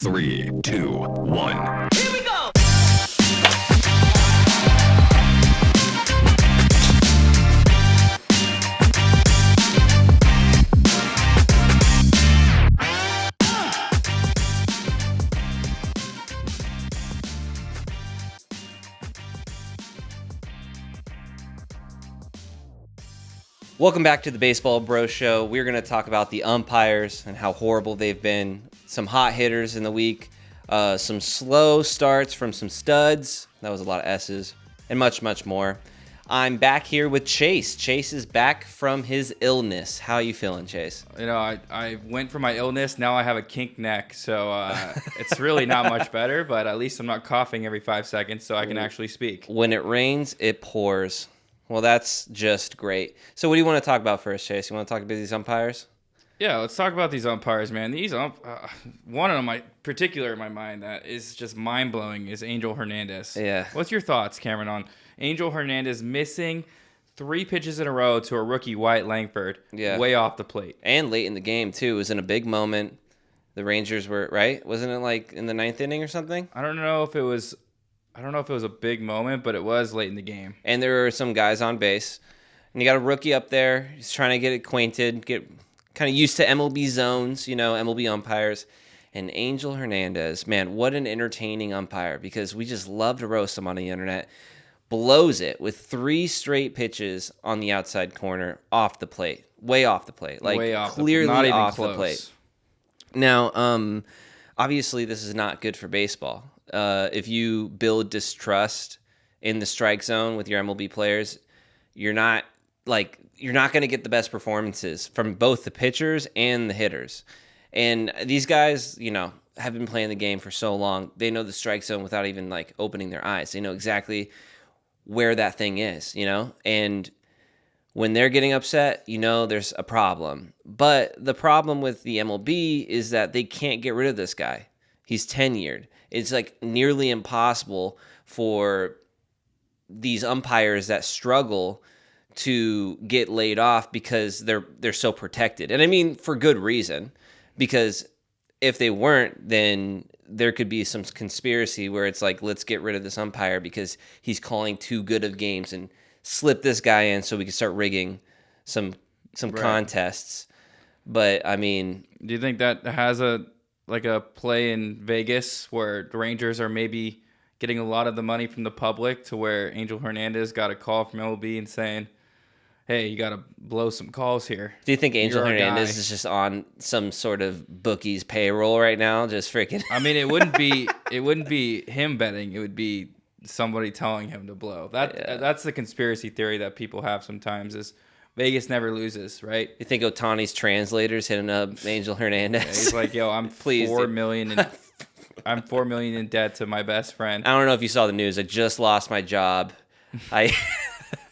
3, 2, 1. Here we go! Welcome back to the Baseball Bro Show. We're going to talk about the umpires and how horrible they've been. Some hot hitters in the week, some slow starts from some studs. That was a lot of S's, and much, much more. I'm back here with Chase. Chase is back from his illness. How are you feeling, Chase? You know, I went for my illness. Now I have a kink neck, so it's really not much better, but at least I'm not coughing every 5 seconds, so I can actually speak. When it rains, it pours. Well, that's just great. So what do you want to talk about first, Chase? You want to talk about these umpires? Yeah, let's talk about these umpires, man. One of them, particular in my mind, that is just mind-blowing is Angel Hernandez. Yeah. What's your thoughts, Cameron, on Angel Hernandez missing 3 pitches in a row to a rookie, Wyatt Langford, way off the plate? And late in the game, too. It was in a big moment. The Rangers were, right? Wasn't it like in the 9th inning or something? I don't know if it was a big moment, but it was late in the game. And there were some guys on base. And you got a rookie up there. He's trying to get acquainted, get kind of used to MLB zones, MLB umpires. And Angel Hernandez, man, what an entertaining umpire, because we just love to roast him on the internet. Blows it with 3 straight pitches on the outside corner, off the plate, way off the plate, clearly not even off close. the plate. Now, obviously, this is not good for baseball. If you build distrust in the strike zone with your MLB players, you're not going to get the best performances from both the pitchers and the hitters. And these guys, have been playing the game for so long. They know the strike zone without even opening their eyes. They know exactly where that thing is, and when they're getting upset, there's a problem. But the problem with the MLB is that they can't get rid of this guy. He's tenured. It's nearly impossible for these umpires that struggle to get laid off because they're so protected. And I mean, for good reason, because if they weren't, then there could be some conspiracy where it's let's get rid of this umpire because he's calling too good of games and slip this guy in so we can start rigging some contests. But I mean, do you think that has a play in Vegas where the Rangers are maybe getting a lot of the money from the public, to where Angel Hernandez got a call from MLB and saying, hey, you got to blow some calls here? Do you think Angel Hernandez is just on some sort of bookie's payroll right now, just freaking? I mean, it wouldn't be him betting. It would be somebody telling him to blow. That's the conspiracy theory that people have sometimes, is Vegas never loses, right? You think Ohtani's translators hitting up Angel Hernandez? Yeah, he's like, yo, I'm $4 million in debt to my best friend. I don't know if you saw the news. I just lost my job.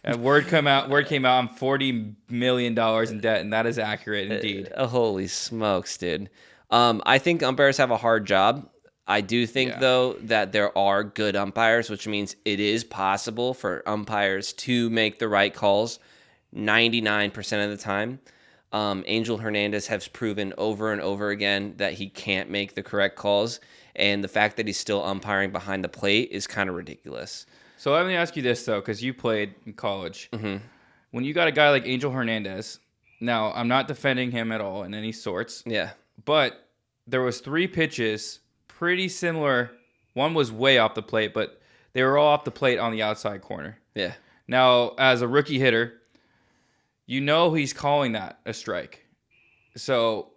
And word came out I'm $40 million in debt, and that is accurate indeed. Holy smokes, dude. I think umpires have a hard job. I do think, though, that there are good umpires, which means it is possible for umpires to make the right calls 99% of the time. Angel Hernandez has proven over and over again that he can't make the correct calls, and the fact that he's still umpiring behind the plate is kind of ridiculous. So let me ask you this, though, because you played in college. Mm-hmm. When you got a guy like Angel Hernandez, now I'm not defending him at all in any sorts. Yeah. But there was 3 pitches pretty similar. One was way off the plate, but they were all off the plate on the outside corner. Yeah. Now, as a rookie hitter, he's calling that a strike. So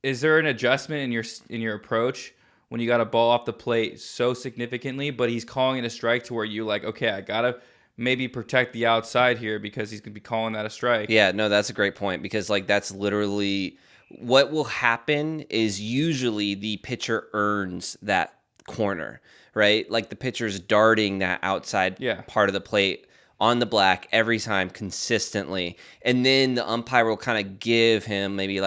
is there an adjustment in your approach when you got a ball off the plate so significantly, but he's calling it a strike, to where you okay, I got to maybe protect the outside here because he's going to be calling that a strike? Yeah, no, that's a great point, because that's literally what will happen. Is usually the pitcher earns that corner, right? The pitcher's darting that outside part of the plate on the black every time consistently. And then the umpire will kind of give him maybe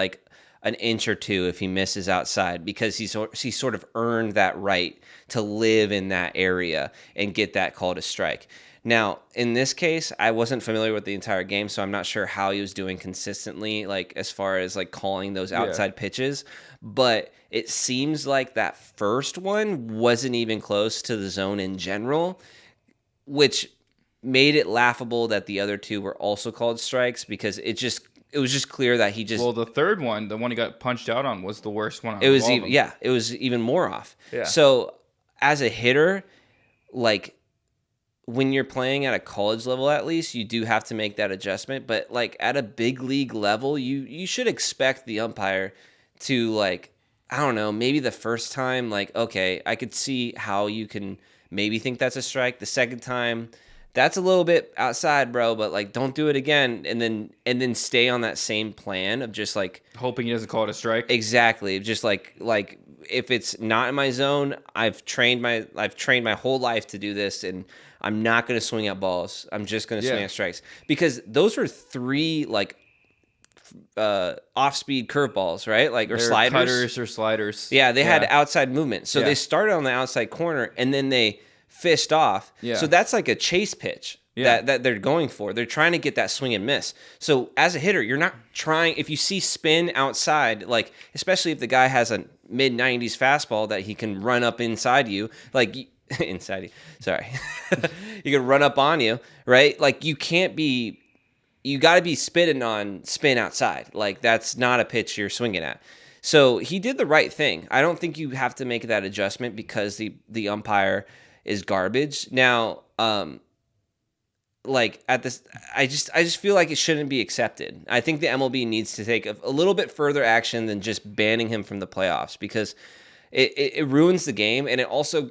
an inch or two if he misses outside, because he sort of earned that right to live in that area and get that called a strike. Now, in this case, I wasn't familiar with the entire game, so I'm not sure how he was doing consistently, like as far as like calling those outside pitches. But it seems like that first one wasn't even close to the zone in general, which made it laughable that the other two were also called strikes because it was just clear that he just Well, the third one, the one he got punched out on, was the worst one. it was even it was even more off. Yeah. So as a hitter, like when you're playing at a college level, at least you do have to make that adjustment. But like at a big league level, you should expect the umpire to like, I don't know, maybe the first time, like, okay, I could see how you can maybe think that's a strike. The second time, that's a little bit outside, bro, but like don't do it again, and then stay on that same plan of just like hoping he doesn't call it a strike. Exactly. Just like if it's not in my zone, I've trained my whole life to do this, and I'm not going to swing at balls. I'm just going to swing at strikes, because those were three like off-speed curveballs, right? Like, or They're sliders, cutters or sliders. Yeah, they had outside movement, so they started on the outside corner and then they fished off. Yeah. So that's like a chase pitch. That they're going for. They're trying to get that swing and miss. So as a hitter, you're not trying. If you see spin outside, like especially if the guy has a mid 90s fastball that he can run up inside you, like inside you. Sorry, you can run up on you, right? Like you can't be. You got to be spitting on spin outside. Like that's not a pitch you're swinging at. So he did the right thing. I don't think you have to make that adjustment because the umpire is garbage. Now, like at this, I just feel like it shouldn't be accepted. I think the MLB needs to take a little bit further action than just banning him from the playoffs, because it ruins the game, and it also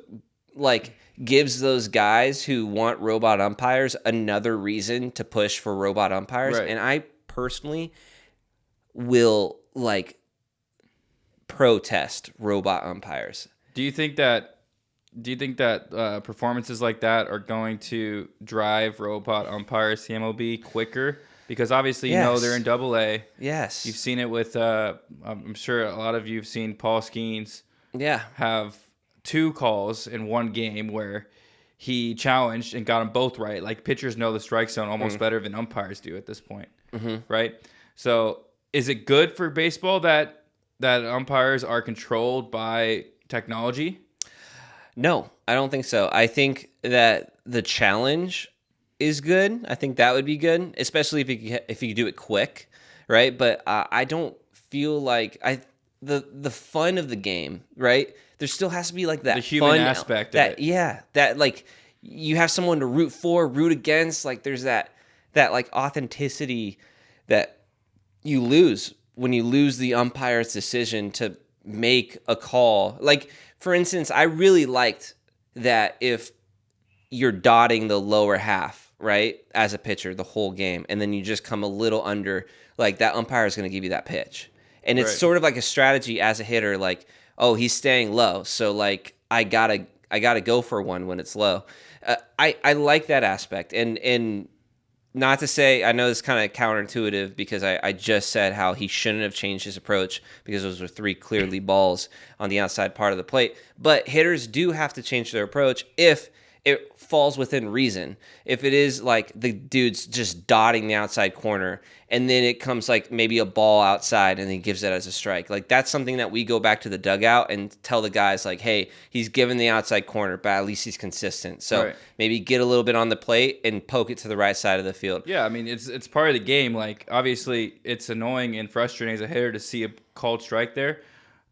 like gives those guys who want robot umpires another reason to push for robot umpires. Right. And I personally will like protest robot umpires. Do you think that performances like that are going to drive robot umpires to MLB quicker? Because obviously, you know, they're in Double-A. Yes. You've seen it with, I'm sure a lot of you have seen Paul Skeens have 2 calls in one game where he challenged and got them both right. Like, pitchers know the strike zone almost better than umpires do at this point, right? So is it good for baseball that umpires are controlled by technology? No, I don't think so. I think that the challenge is good. I think that would be good, especially if you do it quick, right? But I don't feel like the fun of the game, right? There still has to be like that the human fun aspect that of it. Yeah, that like you have someone to root for, root against. Like there's that like authenticity that you lose when you lose the umpire's decision to make a call. Like, for instance, I really liked that if you're dotting the lower half, right, as a pitcher the whole game, and then you just come a little under, like that umpire is going to give you that pitch. And it's sort of like a strategy as a hitter, like, oh, he's staying low, so like I gotta go for one when it's low. I like that aspect, and not to say, I know this is kind of counterintuitive because I just said how he shouldn't have changed his approach because those were 3 clearly balls on the outside part of the plate. But hitters do have to change their approach if it falls within reason. If it is like the dude's just dotting the outside corner and then it comes like maybe a ball outside and he gives it as a strike. Like that's something that we go back to the dugout and tell the guys like, hey, he's given the outside corner, but at least he's consistent. So maybe get a little bit on the plate and poke it to the right side of the field. Yeah, I mean, it's part of the game. Like, obviously, it's annoying and frustrating as a hitter to see a called strike there.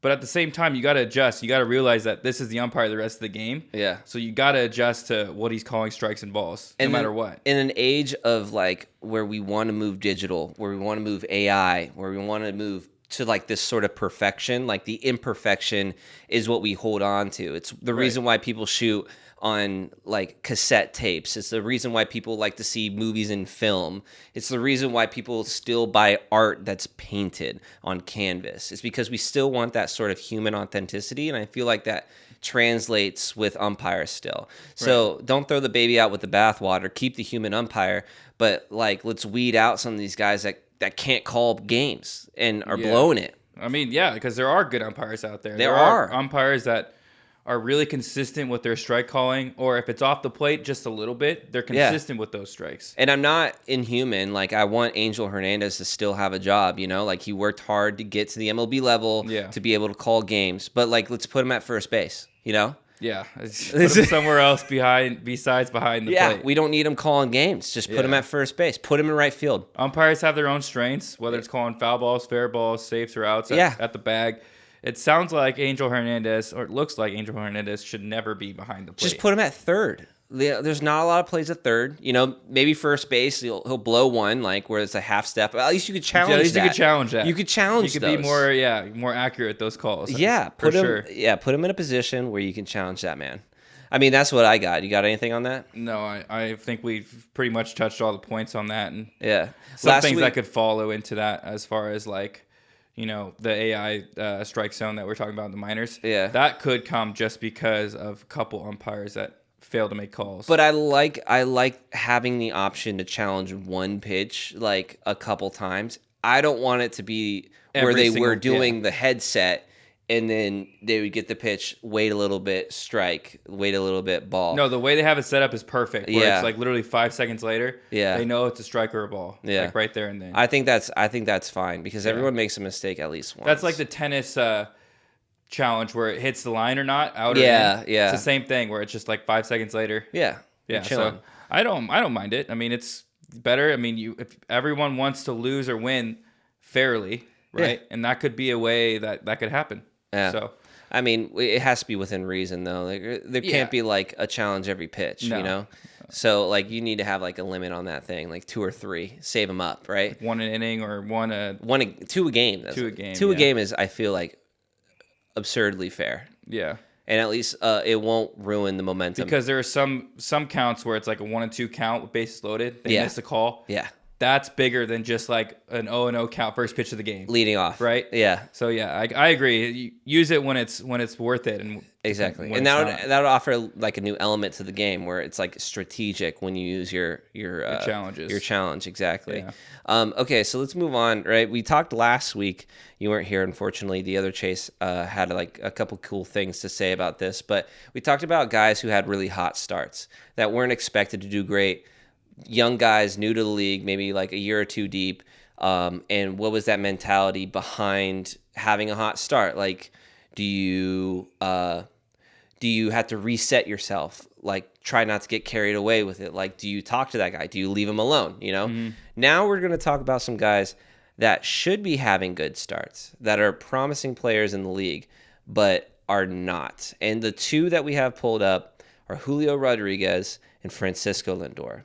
But at the same time, you got to adjust. You got to realize that this is the umpire the rest of the game. Yeah. So you got to adjust to what he's calling strikes and balls, no matter what. In an age of like where we want to move digital, where we want to move AI, where we want to move to like this sort of perfection, like the imperfection is what we hold on to. It's the reason why people shoot on like cassette tapes. It's the reason why people like to see movies in film. It's the reason why people still buy art that's painted on canvas. It's because we still want that sort of human authenticity, and I feel like that translates with umpires still. So don't throw the baby out with the bathwater. Keep the human umpire, but like let's weed out some of these guys that can't call games and are blowing it. I mean, yeah, because there are good umpires out there. There are umpires that are really consistent with their strike calling, or if it's off the plate just a little bit, they're consistent with those strikes. And I'm not inhuman. Like, I want Angel Hernandez to still have a job, like he worked hard to get to the MLB level to be able to call games. But, like, let's put him at first base, Yeah. Put him somewhere else besides behind the plate. We don't need him calling games. Just put him at first base. Put him in right field. Umpires have their own strengths, whether it's calling foul balls, fair balls, safes, or outs at the bag. It sounds like Angel Hernandez, or it looks like Angel Hernandez, should never be behind the plate. Just put him at third. There's not a lot of plays at third. Maybe first base, he'll blow one, like where it's a half step. At least you could challenge that. At least you could challenge that. You could challenge You could be more accurate at those calls. Yeah, put him in a position where you can challenge that man. I mean, that's what I got. You got anything on that? No, I think we've pretty much touched all the points on that. And some things that could follow into that as far as like, the AI strike zone that we're talking about in the minors. Yeah. That could come just because of a couple umpires that fail to make calls. But I like having the option to challenge one pitch like a couple times. I don't want it to be where they were doing the headset and then they would get the pitch, wait a little bit, strike, wait a little bit, ball. No, the way they have it set up is perfect. Where it's like literally 5 seconds later, they know it's a strike or a ball. Yeah. Like right there and then. I think that's fine because everyone makes a mistake at least once. That's like the tennis challenge where it hits the line or not, out or in. Yeah. It's the same thing where it's just like 5 seconds later. Yeah. So I don't mind it. I mean, it's better. I mean, if everyone wants to lose or win fairly, right? And that could be a way that could happen. Yeah. So, I mean, it has to be within reason, though. Like, there can't be like a challenge every pitch, So, like, you need to have like a limit on that thing, like 2 or 3, save them up, right? Like 1 an inning or 2 a game. Two a game is, I feel like, absurdly fair. Yeah. And at least it won't ruin the momentum. Because there are some counts where it's like a 1 and 2 count with bases loaded. They miss a call. Yeah. That's bigger than just like an 0-0 count first pitch of the game. Leading off. Right? Yeah. So, yeah, I agree. Use it when it's worth it. And exactly. And that would offer like a new element to the game where it's like strategic when you use your challenges. Your challenge, exactly. Yeah. Okay, so let's move on, right? We talked last week. You weren't here, unfortunately. The other Chase had like a couple cool things to say about this. But we talked about guys who had really hot starts that weren't expected to do great. Young guys new to the league, maybe like a year or two deep, and what was that mentality behind having a hot start? Like, do you have to reset yourself? Like, try not to get carried away with it. Like, do you talk to that guy? Do you leave him alone? Mm-hmm. Now we're going to talk about some guys that should be having good starts, that are promising players in the league, but are not. And the two that we have pulled up are Julio Rodriguez and Francisco Lindor.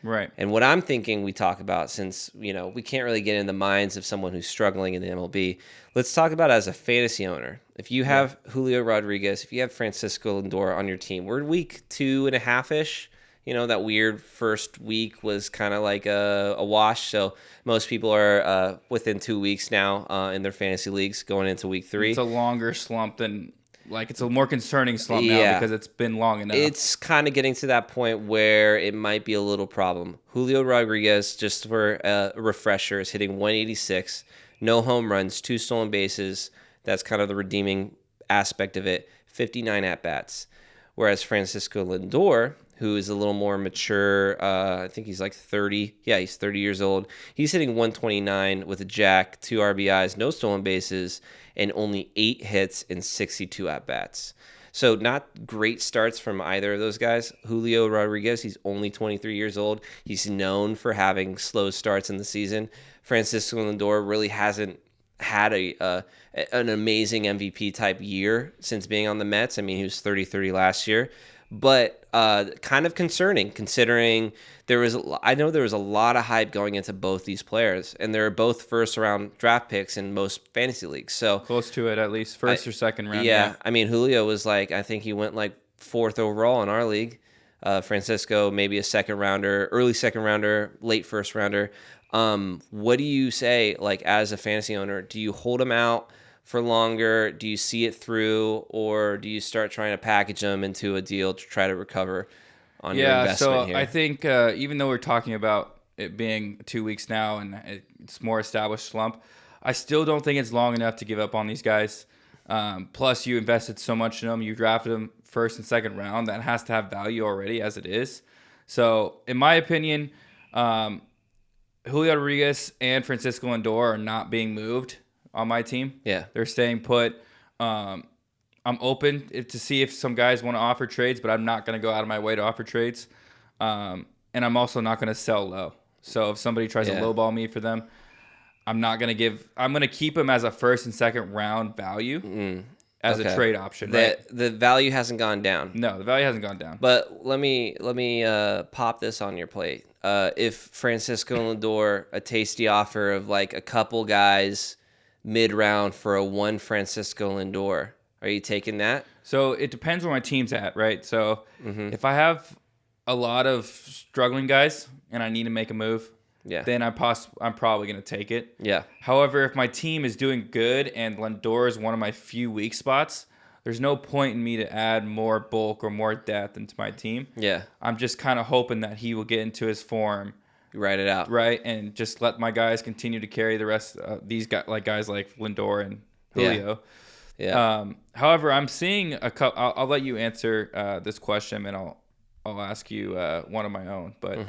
Right. And what I'm thinking we talk about, since, we can't really get in the minds of someone who's struggling in the MLB, let's talk about as a fantasy owner. If you have Julio Rodriguez, if you have Francisco Lindor on your team, we're week 2.5-ish. That weird first week was kind of like a wash. So most people are within 2 weeks now in their fantasy leagues going into week 3. It's a longer slump than... Like, it's a more concerning slump now because it's been long enough. It's kind of getting to that point where it might be a little problem. Julio Rodriguez, just for a refresher, is hitting 186, no home runs, 2 stolen bases. That's kind of the redeeming aspect of it, 59 at-bats. Whereas Francisco Lindor, who is a little more mature, I think he's like 30. Yeah, he's 30 years old. He's hitting 129 with a jack, 2 RBIs, no stolen bases, and only 8 hits and 62 at-bats. So not great starts from either of those guys. Julio Rodriguez, he's only 23 years old. He's known for having slow starts in the season. Francisco Lindor really hasn't had an amazing MVP type year since being on the Mets. I mean, he was 30-30 last year. But kind of concerning considering I know there was a lot of hype going into both these players, and they're both first round draft picks in most fantasy leagues. So close to it, at least first or second round. Yeah, I mean, Julio was like, I think he went like 4th overall in our league. Francisco, maybe a second rounder, early second rounder, late first rounder. What do you say, like, as a fantasy owner? Do you hold him out for longer? Do you see it through, or do you start trying to package them into a deal to try to recover on your investment here? I think even though we're talking about it being 2 weeks now and it's more established slump, I still don't think it's long enough to give up on these guys. Plus, you invested so much in him. You drafted him first and second round. That has to have value already as it is. So, in my opinion, Julio Rodriguez and Francisco Lindor are not being moved on my team. Yeah. They're staying put. I'm open to see if some guys want to offer trades, but I'm not going to go out of my way to offer trades. And I'm also not going to sell low. So if somebody tries to lowball me for them, I'm going to keep them as a first and second round value as a trade option. The value hasn't gone down. No, the value hasn't gone down. But let me pop this on your plate. If Francisco Lindor, a tasty offer of like a couple guys mid-round for a one Francisco Lindor, are you taking that? So it depends where my team's at, right? So if I have a lot of struggling guys and I need to make a move, then I'm probably going to take it. Yeah. However, if my team is doing good and Lindor is one of my few weak spots, there's no point in me to add more bulk or more depth into my team. Yeah. I'm just kind of hoping that he will get into his form. Write it out. Right, and just let my guys continue to carry the rest of these guys like Lindor and Julio. Yeah. However, I'm seeing a couple. I'll let you answer this question, and I'll ask you one of my own. But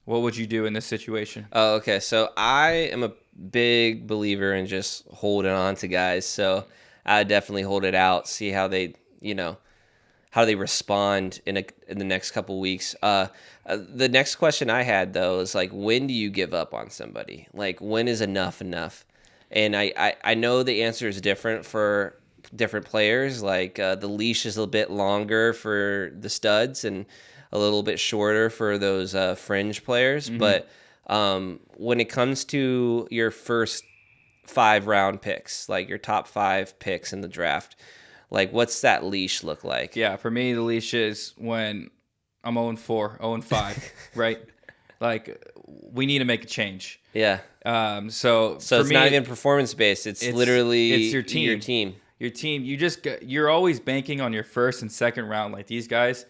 what would you do in this situation? Oh, okay. So I am a big believer in just holding on to guys. So I would definitely hold it out, see how they, how they respond in the next couple weeks. The next question I had though is like, when do you give up on somebody? Like, when is enough? And I know the answer is different for different players. Like the leash is a bit longer for the studs and a little bit shorter for those fringe players. But when it comes to your first 5 round picks, like your top 5 picks in the draft, like what's that leash look like? Yeah, for me, the leash is when I'm 0-4, 0-5, right? Like we need to make a change. Yeah. So it's not even performance based. It's literally it's your team. Your team. You're always banking on your first and second round, like these guys,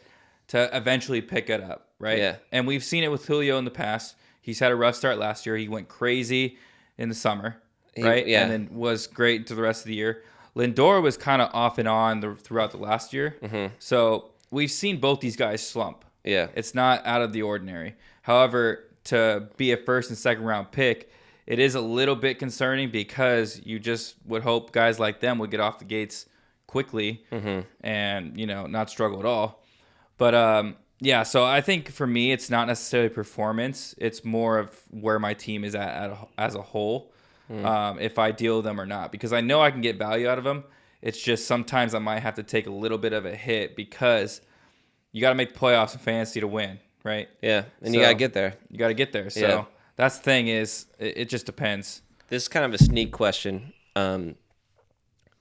to eventually pick it up, right? Yeah. And we've seen it with Julio in the past. He's had a rough start last year. He went crazy in the summer, right? Yeah. And then was great into the rest of the year. Lindor was kind of off and on throughout the last year. So we've seen both these guys slump. Yeah. It's not out of the ordinary. However, to be a first and second round pick, it is a little bit concerning because you just would hope guys like them would get off the gates quickly and, not struggle at all. But, yeah, so I think for me, it's not necessarily performance. It's more of where my team is at as a whole, if I deal with them or not. Because I know I can get value out of them. It's just sometimes I might have to take a little bit of a hit because you got to make the playoffs in fantasy to win, right? Yeah, and you got to get there. You got to get there. So that's the thing is it just depends. This is kind of a sneak question.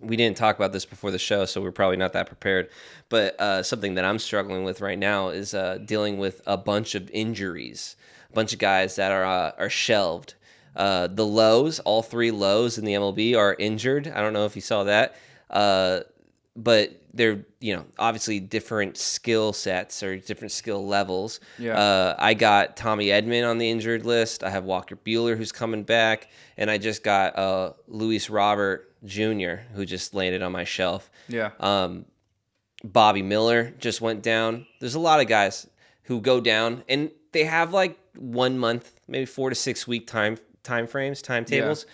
We didn't talk about this before the show, so we're probably not that prepared. But something that I'm struggling with right now is dealing with a bunch of injuries, a bunch of guys that are shelved. The lows, all 3 lows in the MLB are injured. I don't know if you saw that. But they're, obviously different skill sets or different skill levels. Yeah. I got Tommy Edman on the injured list. I have Walker Buehler who's coming back. And I just got Luis Robert Jr., who just landed on my shelf. Yeah. Bobby Miller just went down. There's a lot of guys who go down, and they have like 1 month, maybe 4 to 6 week timetables.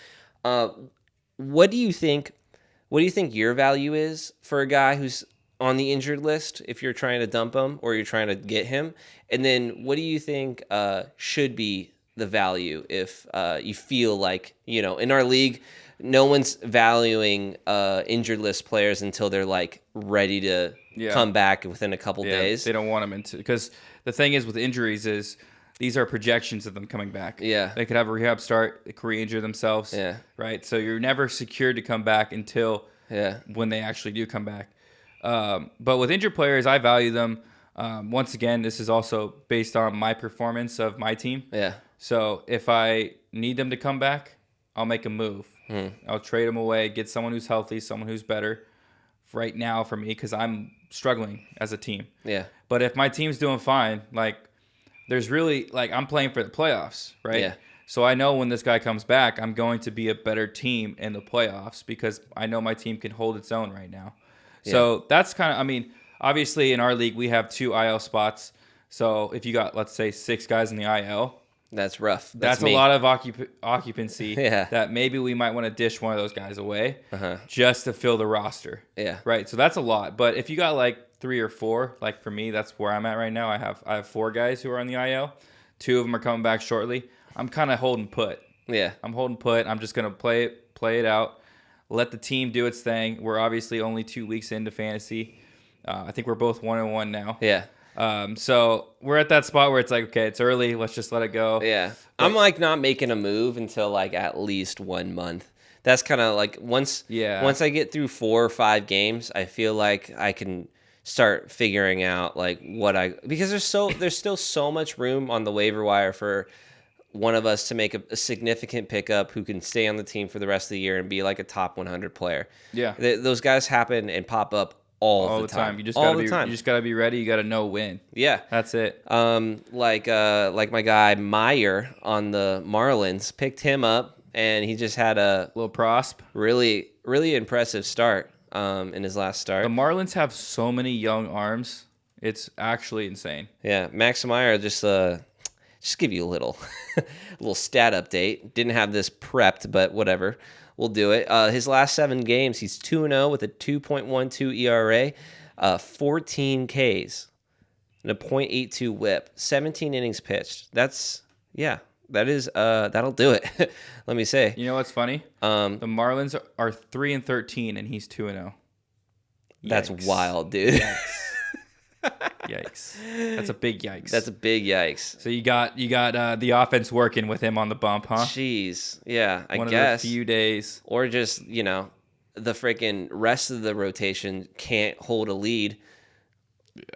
What do you think? What do you think your value is for a guy who's on the injured list if you're trying to dump him or you're trying to get him? And then what do you think should be the value if you feel like, in our league, no one's valuing injured list players until they're like ready to come back within a couple days. They don't want them because the thing is with injuries is these are projections of them coming back. Yeah. They could have a rehab start, they could re-injure themselves. Yeah. Right? So you're never secured to come back until when they actually do come back. But with injured players, I value them. Once again, this is also based on my performance of my team. Yeah. So if I need them to come back, I'll make a move. I'll trade them away, get someone who's healthy, someone who's better right now for me because I'm struggling as a team. Yeah. But if my team's doing fine, like there's really like I'm playing for the playoffs, right? Yeah. So I know when this guy comes back, I'm going to be a better team in the playoffs because I know my team can hold its own right now. So that's kind of, I mean, obviously in our league, we have 2 IL spots. So if you got, let's say, 6 guys in the IL, That's rough. that's a me. lot of occupancy Yeah. that maybe we might want to dish one of those guys away Uh-huh. just to fill the roster. Yeah. Right. So that's a lot. But if you got like 3 or 4, like for me, that's where I'm at right now. I have 4 guys who are on the IL. 2 of them are coming back shortly. I'm kind of holding put. Yeah. I'm holding put. I'm just gonna play it out. Let the team do its thing. We're obviously only 2 weeks into fantasy. I think we're both 1-1 now. Yeah. So we're at that spot where it's like, okay, it's early. Let's just let it go. Yeah. I'm like not making a move until like at least 1 month. That's kind of like once I get through 4 or 5 games, I feel like I can start figuring out like because there's still so much room on the waiver wire for one of us to make a significant pickup who can stay on the team for the rest of the year and be like a top 100 player. Yeah. Those guys happen and pop up all the time. You just gotta be ready. You gotta know when. Yeah. That's it. Like my guy Meyer on the Marlins, picked him up and he just had a Little prosp. really, really impressive start in his last start. The Marlins have so many young arms. It's actually insane. Yeah, Max Meyer just give you a little little stat update. Didn't have this prepped, but whatever. We'll do it. His last 7 games, he's 2-0 with a 2.12 ERA, 14 Ks, and a .82 WHIP. 17 innings pitched. That'll do it. Let me say. You know what's funny? The Marlins are 3-13, and he's 2-0. That's wild, dude. Yikes. That's a big yikes. That's a big yikes. So you got the offense working with him on the bump, huh? Jeez. Yeah, I One guess. of the few days. Or just, the freaking rest of the rotation can't hold a lead.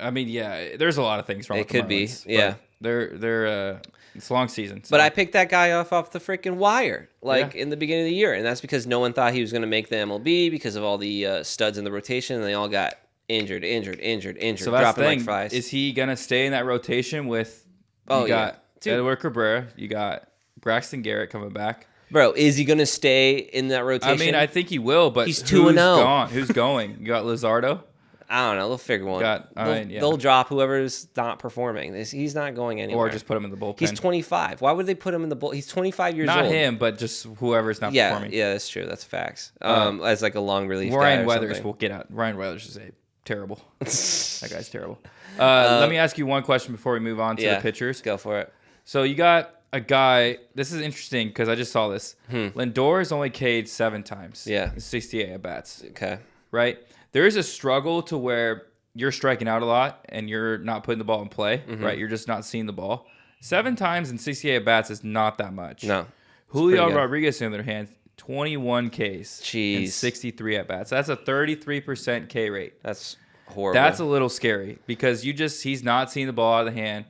I mean, yeah, there's a lot of things wrong with the Marlins. Yeah. They're it's a long season. So. But I picked that guy off the freaking wire, in the beginning of the year. And that's because no one thought he was going to make the MLB because of all the studs in the rotation, and they all got injured, so that's dropping the like thing. flies. Is he gonna stay in that rotation with? Oh, you got Dude. Edward Cabrera. You got Braxton Garrett coming back. Bro, is he gonna stay in that rotation? I mean, I think he will, but He's who's 2-0. gone? Who's going? You got Luzardo. I don't know. They'll figure one. Yeah. They'll drop whoever's not performing. He's not going anywhere. Or just put him in the bullpen. He's 25. Why would they put him in the bullpen? He's 25 years old. Not him, but just whoever's not performing. Yeah, that's true. That's facts. As like a long relief guy Ryan or Weathers something. will get out. Ryan Weathers is terrible. That guy's terrible. Let me ask you one question before we move on to the pitchers. Go for it. So you got a guy. This is interesting because I just saw this. Lindor is only K'd 7 times. Yeah. 68 at bats. Okay. Right? There is a struggle to where you're striking out a lot and you're not putting the ball in play, right? You're just not seeing the ball. 7 times in 68 at bats is not that much. No. Julio Rodriguez, on the other hand, 21 Ks Jeez. and 63 at bats. That's a 33% K rate. That's horrible. That's a little scary because he's not seeing the ball out of the hand.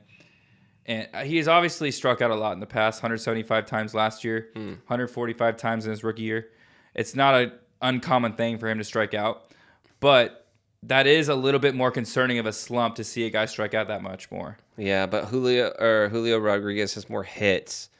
And he's obviously struck out a lot in the past, 175 times last year, 145 times in his rookie year. It's not an uncommon thing for him to strike out, but that is a little bit more concerning of a slump to see a guy strike out that much more. Yeah, but Julio Rodriguez has more hits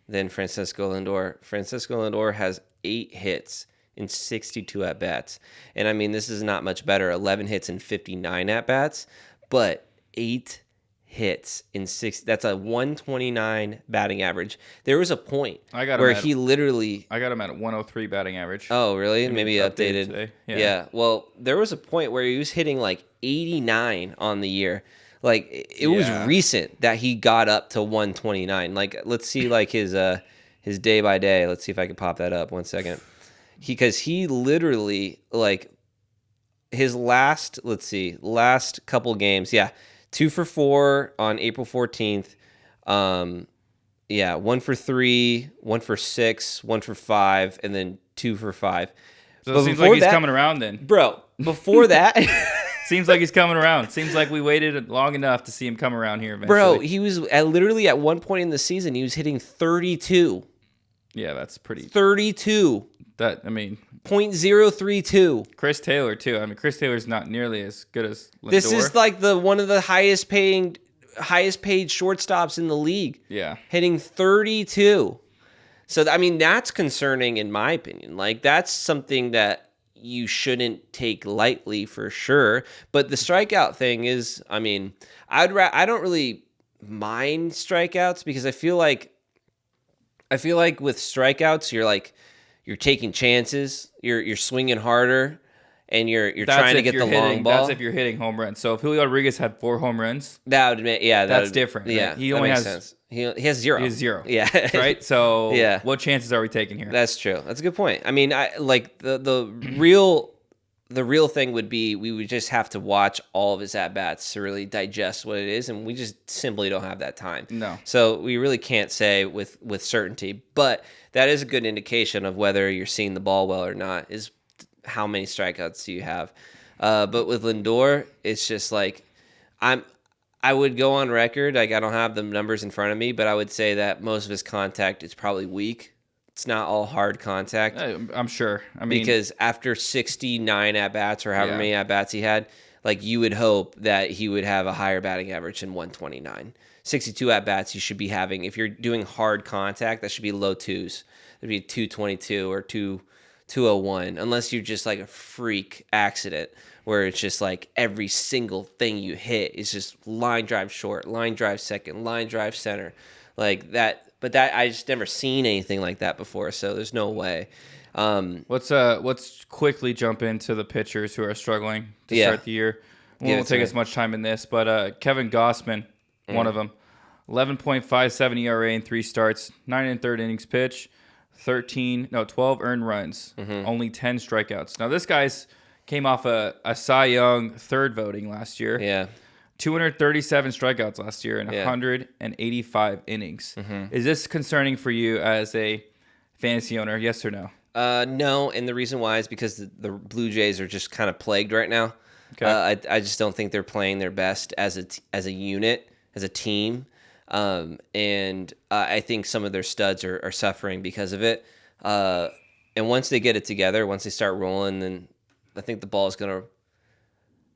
than Francisco Lindor. Francisco Lindor has 8 hits in 62 at-bats. And, I mean, this is not much better. 11 hits in 59 at-bats, but 8 hits in 6. That's a 129 batting average. There was a point where he literally... I got him at a 103 batting average. Oh, really? Maybe updated. Today. Yeah. Well, there was a point where he was hitting like 89 on the year. Like it was recent that he got up to 129. Like let's see like his day by day. Let's see if I can pop that up 1 second. Because he literally like his last couple games, 2 for 4 on April 14th. 1 for 3, 1 for 6, 1 for 5, and then 2 for 5. So it seems like he's coming around then. Bro, before that... Seems like he's coming around. Seems like we waited long enough to see him come around here eventually. Bro, he was literally at one point in the season, he was hitting 32. Yeah, that's pretty... 32. That, I mean... .032. Chris Taylor, too. I mean, Chris Taylor's not nearly as good as Lindor. This is like one of the highest paid shortstops in the league. Yeah. Hitting 32. So, I mean, that's concerning in my opinion. Like, that's something that you shouldn't take lightly for sure. But the strikeout thing is, I mean, I don't really mind strikeouts because I feel like with strikeouts, you're taking chances, you're swinging harder, and you're That's trying to if get you're the long hitting. ball. That's if you're hitting home runs. So if Julio Rodriguez had 4 home runs, That would make, yeah, that's different. Right? Yeah, He that only makes has sense. He has 0. He has 0. Yeah, right. So Yeah. what chances are we taking here? That's true. That's a good point. I mean, I like the real thing would be we would just have to watch all of his at bats to really digest what it is, and we just simply don't have that time. No. So we really can't say with certainty, but that is a good indication of whether you're seeing the ball well or not. Is how many strikeouts do you have? But with Lindor, it's just like I would go on record. Like, I don't have the numbers in front of me, but I would say that most of his contact is probably weak. It's not all hard contact. I'm sure. I mean, Because after 69 at bats or however Yeah. many at bats he had, like, you would hope that he would have a higher batting average than 129. 62 at bats you should be having. If you're doing hard contact, that should be low twos. It'd be 222 or 201, unless you're just like a freak accident where it's just like every single thing you hit is just line drive short, line drive second, line drive center, like that. But that I just never seen anything like that before, so there's no way. let's quickly jump into the pitchers who are struggling to Yeah. start the year. We Give it won't to take me. as much time in this, but Kevin Gossman, one of them, 11.57 ERA in 3 starts, 9 1/3 innings pitched, 12 earned runs, only 10 strikeouts. Now this guy's came off a Cy Young third voting last year. Yeah. 237 strikeouts last year and Yeah. 185 innings. Is this concerning for you as a fantasy owner? Yes or no? No, and the reason why is because the Blue Jays are just kind of plagued right now. Okay. I just don't think they're playing their best as a unit, as a team, and I think some of their studs are suffering because of it. And once they get it together, once they start rolling, then I think the ball is going to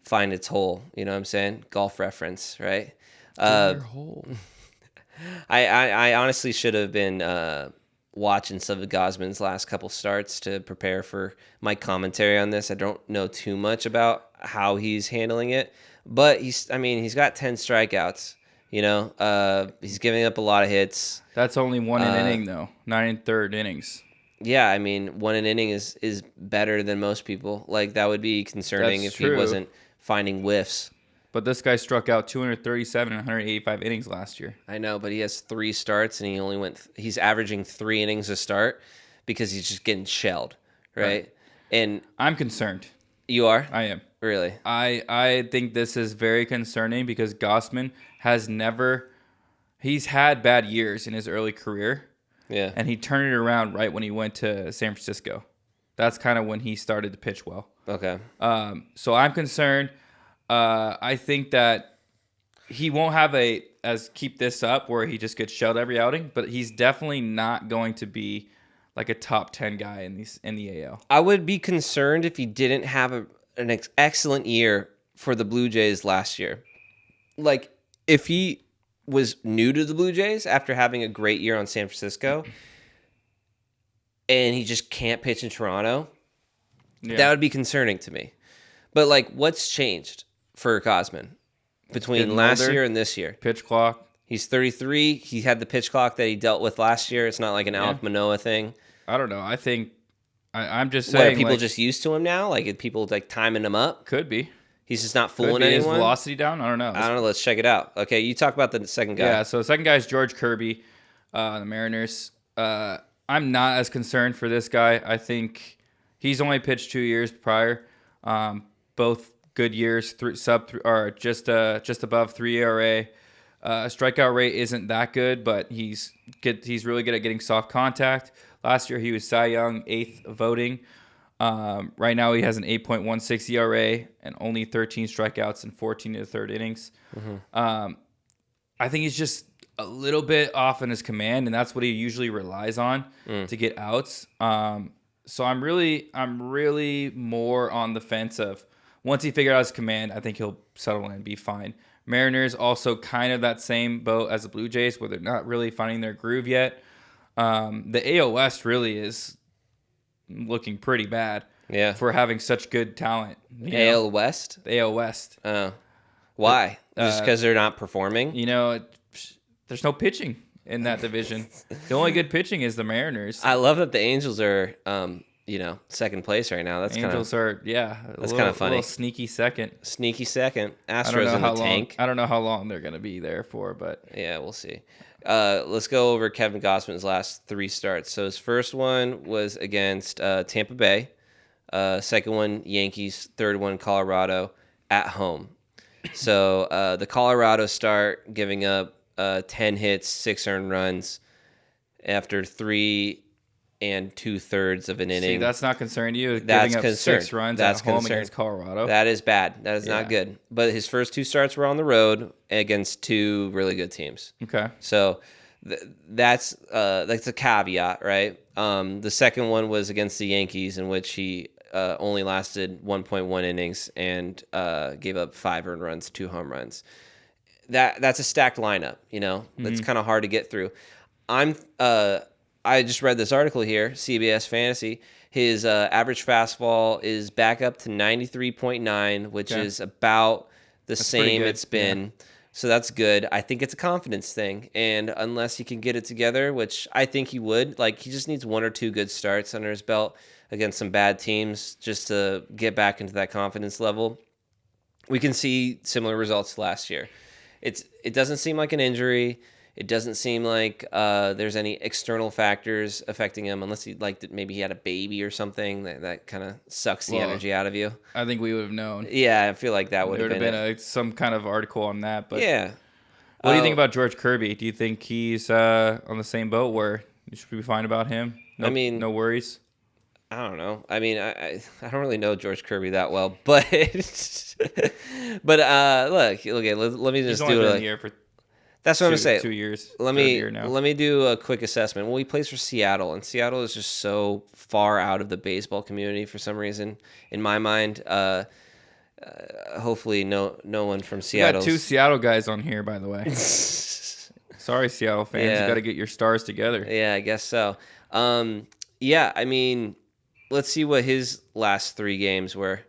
find its hole. You know what I'm saying? Golf reference, right? I honestly should have been watching some of Gosman's last couple starts to prepare for my commentary on this. I don't know too much about how he's handling it, but he's got 10 strikeouts. You know, he's giving up a lot of hits. That's only one an inning, though. 9 1/3 innings. Yeah, I mean, one an inning is better than most people. Like, that would be concerning That's if true. he wasn't finding whiffs. But this guy struck out 237 and 185 innings last year. I know, but he has 3 starts and he's averaging 3 innings a start because he's just getting shelled, right? And I'm concerned. you are? I am. Really? I think this is very concerning because Gossman he's had bad years in his early career, Yeah. and he turned it around right when he went to San Francisco. That's kind of when he started to pitch well. Okay. So I'm concerned. I think that he won't have keep this up where he just gets shelled every outing, but he's definitely not going to be like a top 10 guy in the AL. I would be concerned if he didn't have an excellent year for the Blue Jays last year. Like, if he was new to the Blue Jays after having a great year on San Francisco and he just can't pitch in Toronto, that would be concerning to me. But, like, what's changed for Cosman between Getting last older. year and this year? Pitch clock. He's 33. He had the pitch clock that he dealt with last year. It's not like an Alek Manoah thing. I don't know. I think I'm just What, saying. are people like, just used to him now? Like, are people like timing him up? could be. He's just not Could fooling be his anyone? velocity down. I don't know. I don't know. Let's check it out. Okay, you talk about the second guy. Yeah. So the second guy is George Kirby, the Mariners. I'm not as concerned for this guy. I think he's only pitched 2 years prior, both good years, just above 3 ERA. Strikeout rate isn't that good, but he's really good at getting soft contact. Last year he was Cy Young 8th voting. Right now he has an 8.16 ERA and only 13 strikeouts and 14 to the third innings. I think he's just a little bit off in his command, and that's what he usually relies on to get outs. So I'm really more on the fence of once he figured out his command, I think he'll settle in and be fine. Mariners also kind of that same boat as the Blue Jays, where they're not really finding their groove yet. The AL West really is looking pretty bad. Yeah. For having such good talent. AL West? The AL West. Oh. Why? Just because they're not performing? There's no pitching in that division. The only good pitching is the Mariners. I love that the Angels are, second place right now. That's Angels are, that's kind of funny. A little sneaky second. Sneaky second. Astros in the tank. I don't know how long they're going to be there for, but yeah, we'll see. Let's go over Kevin Gausman's last 3 starts. So his first one was against Tampa Bay. Second one, Yankees. Third one, Colorado at home. So the Colorado start, giving up 10 hits, 6 earned runs after 3 2/3 of an inning. See, that's not concerning you. That's giving up concern. 6 runs That's at home concern. against Colorado. That is bad. That is not good. But his first 2 starts were on the road against 2 really good teams. Okay. So that's a caveat, right? The second one was against the Yankees, in which he only lasted 1.1 innings and gave up 5 earned runs, 2 home runs. That's a stacked lineup, That's kind of hard to get through. I just read this article here, CBS Fantasy. His average fastball is back up to 93.9, which is about that's same it's been. Yeah. So that's good. I think it's a confidence thing. And unless he can get it together, which I think he would, he just needs 1 or 2 good starts under his belt against some bad teams just to get back into that confidence level. We can see similar results to last year. It doesn't seem like an injury. It doesn't seem like there's any external factors affecting him, unless maybe he had a baby or something that kind of sucks the energy out of you. I think we would have known. Yeah, I feel like that would have been some kind of article on that. But yeah. What do you think about George Kirby? Do you think he's on the same boat where you should be fine about him? No worries. I don't know. I mean, I don't really know George Kirby that well, but look, okay, let me just do it. Here for that's what I'm saying. 2 years. Let me do a quick assessment. Well, he plays for Seattle, and Seattle is just so far out of the baseball community for some reason. In my mind, hopefully, no one from Seattle. We got 2 Seattle guys on here, by the way. Sorry, Seattle fans. Yeah. You got to get your stars together. Yeah, I guess so. Yeah, I mean, let's see what his last 3 games were,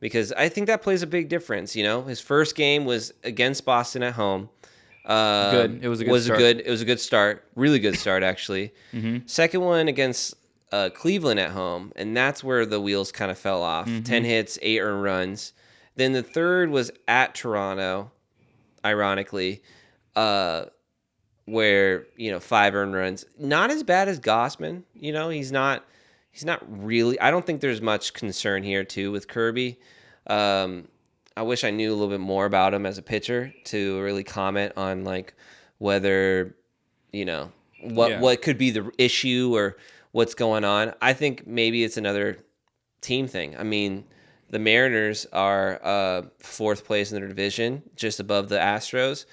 because I think that plays a big difference. His first game was against Boston at home. Good. It was a good start. It was a good start. Really good start, actually. Mm-hmm. Second one against Cleveland at home, and that's where the wheels kind of fell off. Mm-hmm. 10 hits, 8 earned runs. Then the third was at Toronto, ironically, where 5 earned runs. Not as bad as Gausman. He's not really. I don't think there's much concern here too with Kirby. I wish I knew a little bit more about him as a pitcher to really comment on whether what could be the issue or what's going on. I think maybe it's another team thing. I mean, the Mariners are 4th place in their division, just above the Astros.